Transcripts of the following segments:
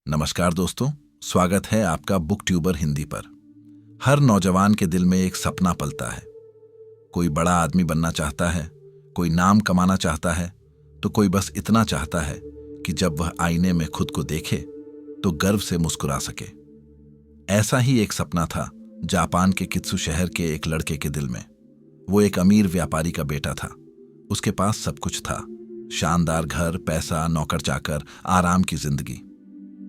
नमस्कार दोस्तों, स्वागत है आपका बुक ट्यूबर हिंदी पर। हर नौजवान के दिल में एक सपना पलता है। कोई बड़ा आदमी बनना चाहता है, कोई नाम कमाना चाहता है, तो कोई बस इतना चाहता है कि जब वह आईने में खुद को देखे तो गर्व से मुस्कुरा सके। ऐसा ही एक सपना था जापान के कित्सु शहर के एक लड़के के दिल में। वो एक अमीर व्यापारी का बेटा था। उसके पास सब कुछ था, शानदार घर, पैसा, नौकर चाकर, आराम की जिंदगी।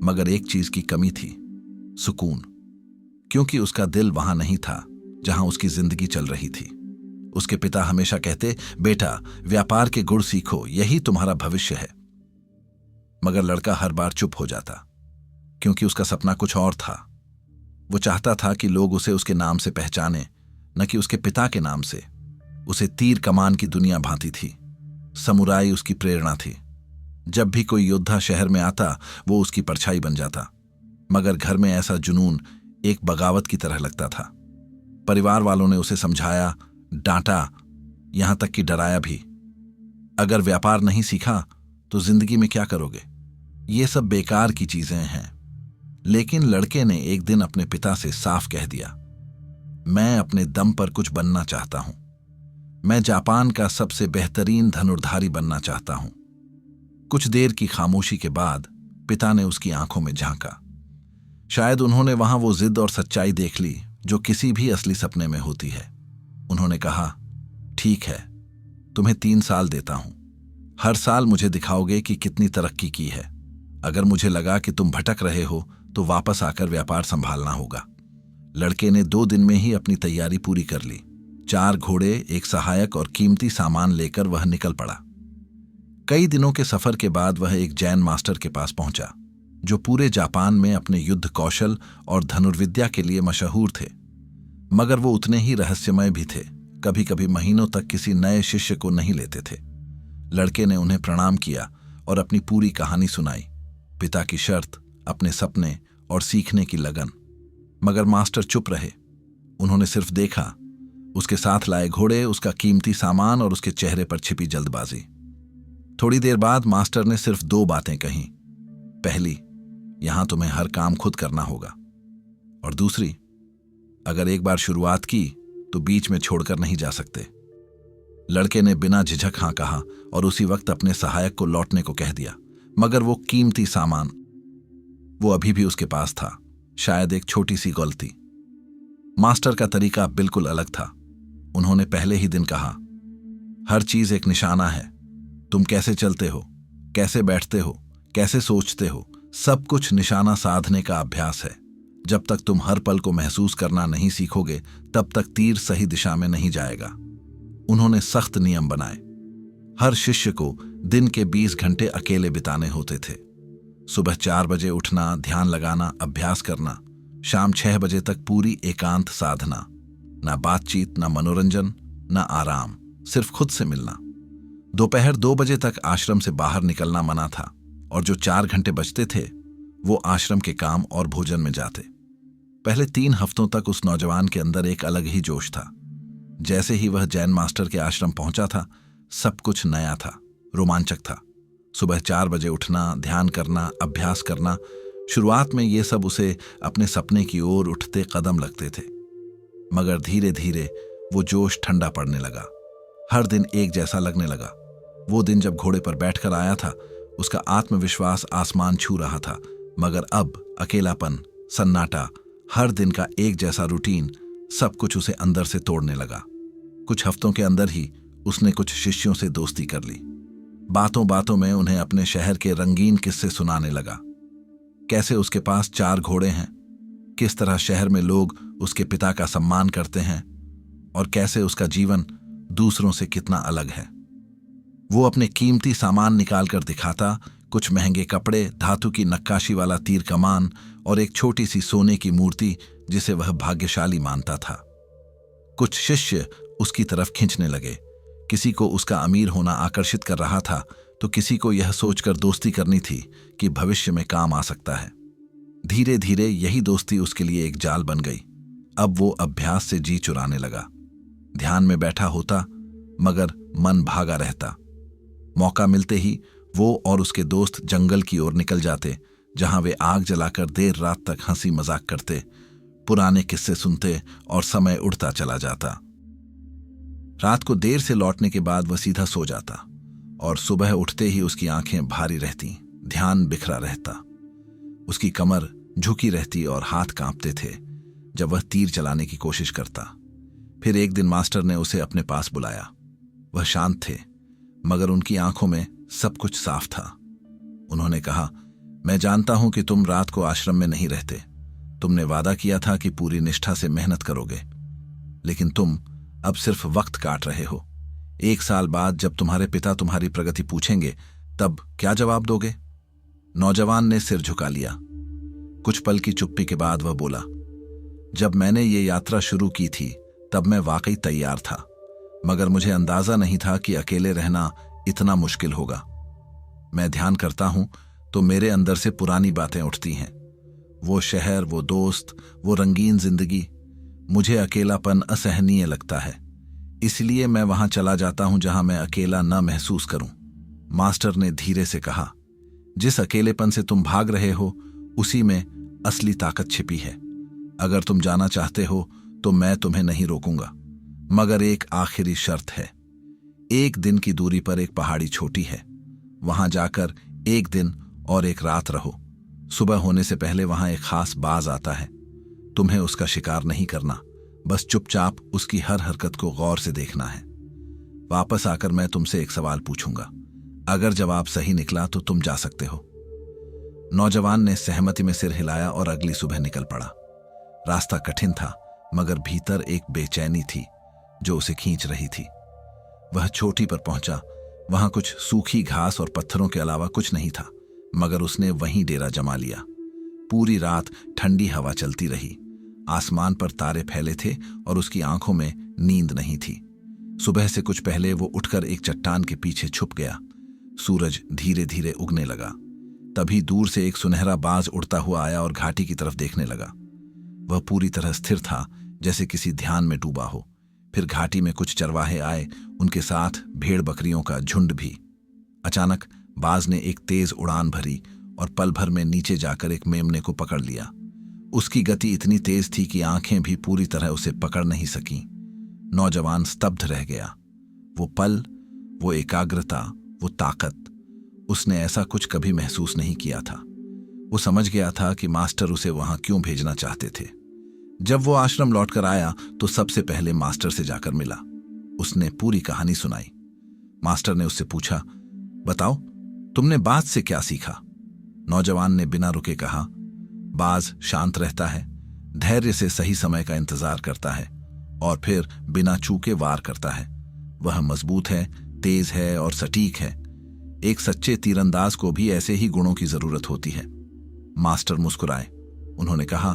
मगर एक चीज की कमी थी, सुकून। क्योंकि उसका दिल वहां नहीं था जहां उसकी जिंदगी चल रही थी। उसके पिता हमेशा कहते, बेटा व्यापार के गुण सीखो, यही तुम्हारा भविष्य है। मगर लड़का हर बार चुप हो जाता, क्योंकि उसका सपना कुछ और था। वो चाहता था कि लोग उसे उसके नाम से पहचाने, न कि उसके पिता के नाम से। उसे तीर कमान की दुनिया भांति थी। समुराई उसकी प्रेरणा थी। जब भी कोई योद्धा शहर में आता, वो उसकी परछाई बन जाता। मगर घर में ऐसा जुनून एक बगावत की तरह लगता था। परिवार वालों ने उसे समझाया, डांटा, यहां तक कि डराया भी। अगर व्यापार नहीं सीखा तो जिंदगी में क्या करोगे? ये सब बेकार की चीजें हैं। लेकिन लड़के ने एक दिन अपने पिता से साफ कह दिया, मैं अपने दम पर कुछ बनना चाहता हूं। मैं जापान का सबसे बेहतरीन धनुर्धारी बनना चाहता हूं। कुछ देर की खामोशी के बाद पिता ने उसकी आंखों में झांका। शायद उन्होंने वहां वो जिद और सच्चाई देख ली जो किसी भी असली सपने में होती है। उन्होंने कहा, ठीक है, तुम्हें 3 साल देता हूं। हर साल मुझे दिखाओगे कि कितनी तरक्की की है। अगर मुझे लगा कि तुम भटक रहे हो तो वापस आकर व्यापार संभालना होगा। लड़के ने 2 दिन में ही अपनी तैयारी पूरी कर ली। 4 घोड़े, एक सहायक और कीमती सामान लेकर वह निकल पड़ा। कई दिनों के सफर के बाद वह एक जैन मास्टर के पास पहुंचा, जो पूरे जापान में अपने युद्ध कौशल और धनुर्विद्या के लिए मशहूर थे। मगर वो उतने ही रहस्यमय भी थे। कभी कभी महीनों तक किसी नए शिष्य को नहीं लेते थे। लड़के ने उन्हें प्रणाम किया और अपनी पूरी कहानी सुनाई, पिता की शर्त, अपने सपने और सीखने की लगन। मगर मास्टर चुप रहे। उन्होंने सिर्फ देखा, उसके साथ लाए घोड़े, उसका कीमती सामान और उसके चेहरे पर छिपी जल्दबाजी। थोड़ी देर बाद मास्टर ने सिर्फ 2 बातें कहीं। पहली, यहां तुम्हें हर काम खुद करना होगा। और दूसरी, अगर एक बार शुरुआत की तो बीच में छोड़कर नहीं जा सकते। लड़के ने बिना झिझक हां कहा और उसी वक्त अपने सहायक को लौटने को कह दिया। मगर वो कीमती सामान, वो अभी भी उसके पास था। शायद एक छोटी सी गलती। मास्टर का तरीका बिल्कुल अलग था। उन्होंने पहले ही दिन कहा, हर चीज एक निशाना है। तुम कैसे चलते हो, कैसे बैठते हो, कैसे सोचते हो, सब कुछ निशाना साधने का अभ्यास है। जब तक तुम हर पल को महसूस करना नहीं सीखोगे, तब तक तीर सही दिशा में नहीं जाएगा। उन्होंने सख्त नियम बनाए। हर शिष्य को दिन के 20 घंटे अकेले बिताने होते थे। सुबह 4 बजे उठना, ध्यान लगाना, अभ्यास करना। शाम 6 बजे तक पूरी एकांत साधना। ना बातचीत, ना मनोरंजन, ना आराम, सिर्फ खुद से मिलना। दोपहर 2 बजे तक आश्रम से बाहर निकलना मना था, और जो 4 घंटे बचते थे वो आश्रम के काम और भोजन में जाते। पहले 3 हफ्तों तक उस नौजवान के अंदर एक अलग ही जोश था। जैसे ही वह जैन मास्टर के आश्रम पहुंचा था, सब कुछ नया था, रोमांचक था। सुबह 4 बजे उठना, ध्यान करना, अभ्यास करना। शुरुआत में ये सब उसे अपने सपने की ओर उठते कदम लगते थे। मगर धीरे धीरे वो जोश ठंडा पड़ने लगा। हर दिन एक जैसा लगने लगा। वो दिन जब घोड़े पर बैठकर आया था, उसका आत्मविश्वास आसमान छू रहा था। मगर अब अकेलापन, सन्नाटा, हर दिन का एक जैसा रूटीन, सब कुछ उसे अंदर से तोड़ने लगा। कुछ हफ्तों के अंदर ही उसने कुछ शिष्यों से दोस्ती कर ली। बातों बातों में उन्हें अपने शहर के रंगीन किस्से सुनाने लगा। कैसे उसके पास 4 घोड़े हैं, किस तरह शहर में लोग उसके पिता का सम्मान करते हैं, और कैसे उसका जीवन दूसरों से कितना अलग है। वो अपने कीमती सामान निकाल कर दिखाता, कुछ महंगे कपड़े, धातु की नक्काशी वाला तीर कमान और एक छोटी सी सोने की मूर्ति जिसे वह भाग्यशाली मानता था। कुछ शिष्य उसकी तरफ खींचने लगे। किसी को उसका अमीर होना आकर्षित कर रहा था, तो किसी को यह सोचकर दोस्ती करनी थी कि भविष्य में काम आ सकता है। धीरे धीरे यही दोस्ती उसके लिए एक जाल बन गई। अब वो अभ्यास से जी चुराने लगा। ध्यान में बैठा होता, मगर मन भागा रहता। मौका मिलते ही वो और उसके दोस्त जंगल की ओर निकल जाते, जहां वे आग जलाकर देर रात तक हंसी मजाक करते, पुराने किस्से सुनते और समय उड़ता चला जाता। रात को देर से लौटने के बाद वह सीधा सो जाता और सुबह उठते ही उसकी आंखें भारी रहती, ध्यान बिखरा रहता। उसकी कमर झुकी रहती और हाथ कांपते थे जब वह तीर चलाने की कोशिश करता। फिर एक दिन मास्टर ने उसे अपने पास बुलाया। वह शांत थे, मगर उनकी आंखों में सब कुछ साफ था। उन्होंने कहा, मैं जानता हूं कि तुम रात को आश्रम में नहीं रहते। तुमने वादा किया था कि पूरी निष्ठा से मेहनत करोगे, लेकिन तुम अब सिर्फ वक्त काट रहे हो। 1 साल बाद जब तुम्हारे पिता तुम्हारी प्रगति पूछेंगे, तब क्या जवाब दोगे? नौजवान ने सिर झुका लिया। कुछ पल की चुप्पी के बाद वह बोला, जब मैंने ये यात्रा शुरू की थी तब मैं वाकई तैयार था, मगर मुझे अंदाजा नहीं था कि अकेले रहना इतना मुश्किल होगा। मैं ध्यान करता हूं तो मेरे अंदर से पुरानी बातें उठती हैं। वो शहर, वो दोस्त, वो रंगीन जिंदगी। मुझे अकेलापन असहनीय लगता है, इसलिए मैं वहां चला जाता हूं जहां मैं अकेला न महसूस करूं। मास्टर ने धीरे से कहा, जिस अकेलेपन से तुम भाग रहे हो उसी में असली ताकत छिपी है। अगर तुम जाना चाहते हो तो मैं तुम्हें नहीं रोकूंगा, मगर एक आखिरी शर्त है। 1 दिन की दूरी पर एक पहाड़ी छोटी है, वहां जाकर 1 दिन और 1 रात रहो। सुबह होने से पहले वहां एक खास बाज आता है। तुम्हें उसका शिकार नहीं करना, बस चुपचाप उसकी हर हरकत को गौर से देखना है। वापस आकर मैं तुमसे एक सवाल पूछूंगा, अगर जवाब सही निकला तो तुम जा सकते हो। नौजवान ने सहमति में सिर हिलाया और अगली सुबह निकल पड़ा। रास्ता कठिन था, मगर भीतर एक बेचैनी थी जो उसे खींच रही थी। वह चोटी पर पहुंचा। वहां कुछ सूखी घास और पत्थरों के अलावा कुछ नहीं था, मगर उसने वहीं डेरा जमा लिया। पूरी रात ठंडी हवा चलती रही, आसमान पर तारे फैले थे और उसकी आंखों में नींद नहीं थी। सुबह से कुछ पहले वो उठकर एक चट्टान के पीछे छुप गया। सूरज धीरे धीरे उगने लगा। तभी दूर से एक सुनहरा बाज उड़ता हुआ आया और घाटी की तरफ देखने लगा। वह पूरी तरह स्थिर था, जैसे किसी ध्यान में डूबा हो। फिर घाटी में कुछ चरवाहे आए, उनके साथ भेड़ बकरियों का झुंड भी। अचानक बाज ने एक तेज उड़ान भरी और पल भर में नीचे जाकर एक मेमने को पकड़ लिया। उसकी गति इतनी तेज थी कि आंखें भी पूरी तरह उसे पकड़ नहीं सकीं। नौजवान स्तब्ध रह गया। वो पल, वो एकाग्रता, वो ताकत, उसने ऐसा कुछ कभी महसूस नहीं किया था। वो समझ गया था कि मास्टर उसे वहां क्यों भेजना चाहते थे। जब वो आश्रम लौटकर आया तो सबसे पहले मास्टर से जाकर मिला। उसने पूरी कहानी सुनाई। मास्टर ने उससे पूछा, बताओ तुमने बाज से क्या सीखा? नौजवान ने बिना रुके कहा, बाज शांत रहता है, धैर्य से सही समय का इंतजार करता है और फिर बिना चूके वार करता है। वह मजबूत है, तेज है और सटीक है। एक सच्चे तीरंदाज को भी ऐसे ही गुणों की जरूरत होती है। मास्टर मुस्कुराए। उन्होंने कहा,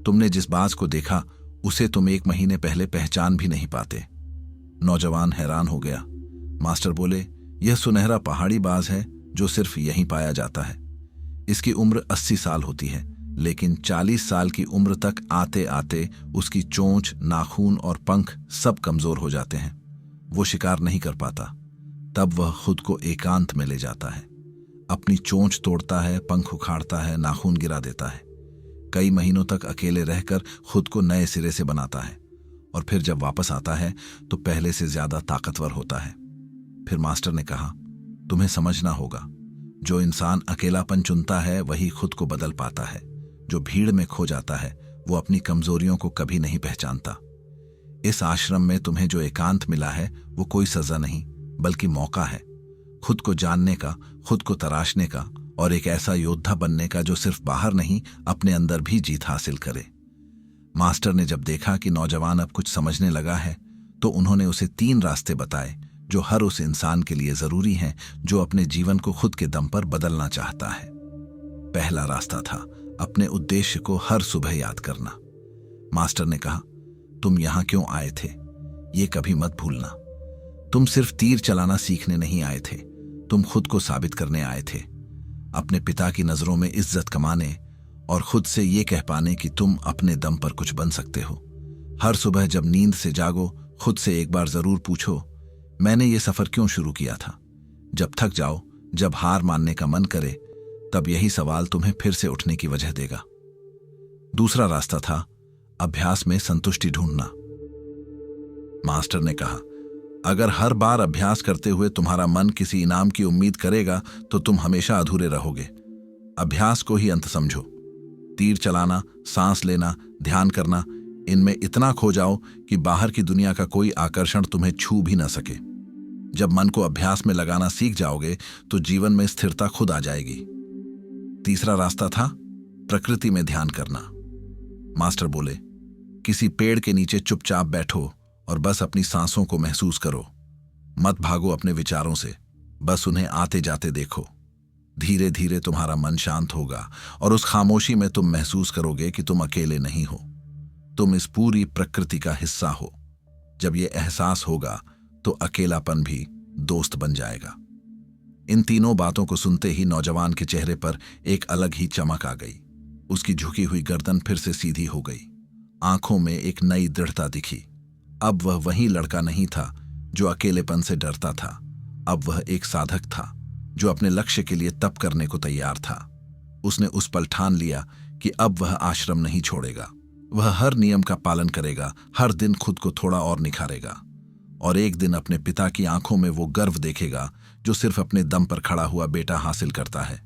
तुमने जिस बाज को देखा उसे तुम 1 महीने पहले पहचान भी नहीं पाते। नौजवान हैरान हो गया। मास्टर बोले, यह सुनहरा पहाड़ी बाज है जो सिर्फ यहीं पाया जाता है। इसकी उम्र 80 साल होती है, लेकिन 40 साल की उम्र तक आते आते उसकी चोंच, नाखून और पंख सब कमजोर हो जाते हैं। वो शिकार नहीं कर पाता। तब वह खुद को एकांत में ले जाता है, अपनी चोंच तोड़ता है, पंख उखाड़ता है, नाखून गिरा देता है। कई महीनों तक अकेले रहकर खुद को नए सिरे से बनाता है और फिर जब वापस आता है तो पहले से ज्यादा ताकतवर होता है। फिर मास्टर ने कहा, तुम्हें समझना होगा, जो इंसान अकेलापन चुनता है वही खुद को बदल पाता है। जो भीड़ में खो जाता है वो अपनी कमजोरियों को कभी नहीं पहचानता। इस आश्रम में तुम्हें जो एकांत मिला है वो कोई सजा नहीं, बल्कि मौका है खुद को जानने का, खुद को तराशने का और एक ऐसा योद्धा बनने का जो सिर्फ बाहर नहीं, अपने अंदर भी जीत हासिल करे। मास्टर ने जब देखा कि नौजवान अब कुछ समझने लगा है तो उन्होंने उसे 3 रास्ते बताए जो हर उस इंसान के लिए जरूरी हैं जो अपने जीवन को खुद के दम पर बदलना चाहता है। पहला रास्ता था अपने उद्देश्य को हर सुबह याद करना। मास्टर ने कहा, तुम यहां क्यों आए थे ये कभी मत भूलना। तुम सिर्फ तीर चलाना सीखने नहीं आए थे, तुम खुद को साबित करने आए थे, अपने पिता की नजरों में इज्जत कमाने और खुद से ये कह पाने कि तुम अपने दम पर कुछ बन सकते हो। हर सुबह जब नींद से जागो, खुद से एक बार जरूर पूछो, मैंने ये सफर क्यों शुरू किया था? जब थक जाओ, जब हार मानने का मन करे, तब यही सवाल तुम्हें फिर से उठने की वजह देगा। दूसरा रास्ता था अभ्यास में संतुष्टि ढूंढना। मास्टर ने कहा, अगर हर बार अभ्यास करते हुए तुम्हारा मन किसी इनाम की उम्मीद करेगा तो तुम हमेशा अधूरे रहोगे। अभ्यास को ही अंत समझो। तीर चलाना, सांस लेना, ध्यान करना, इनमें इतना खो जाओ कि बाहर की दुनिया का कोई आकर्षण तुम्हें छू भी न सके। जब मन को अभ्यास में लगाना सीख जाओगे तो जीवन में स्थिरता खुद आ जाएगी। तीसरा रास्ता था प्रकृति में ध्यान करना। मास्टर बोले, किसी पेड़ के नीचे चुपचाप बैठो और बस अपनी सांसों को महसूस करो। मत भागो अपने विचारों से, बस उन्हें आते जाते देखो। धीरे धीरे तुम्हारा मन शांत होगा और उस खामोशी में तुम महसूस करोगे कि तुम अकेले नहीं हो, तुम इस पूरी प्रकृति का हिस्सा हो। जब यह एहसास होगा तो अकेलापन भी दोस्त बन जाएगा। इन तीनों बातों को सुनते ही नौजवान के चेहरे पर एक अलग ही चमक आ गई। उसकी झुकी हुई गर्दन फिर से सीधी हो गई, आंखों में एक नई दृढ़ता दिखी। अब वह वही लड़का नहीं था जो अकेलेपन से डरता था। अब वह एक साधक था जो अपने लक्ष्य के लिए तप करने को तैयार था। उसने उस पल ठान लिया कि अब वह आश्रम नहीं छोड़ेगा। वह हर नियम का पालन करेगा, हर दिन खुद को थोड़ा और निखारेगा और एक दिन अपने पिता की आंखों में वो गर्व देखेगा जो सिर्फ अपने दम पर खड़ा हुआ बेटा हासिल करता है।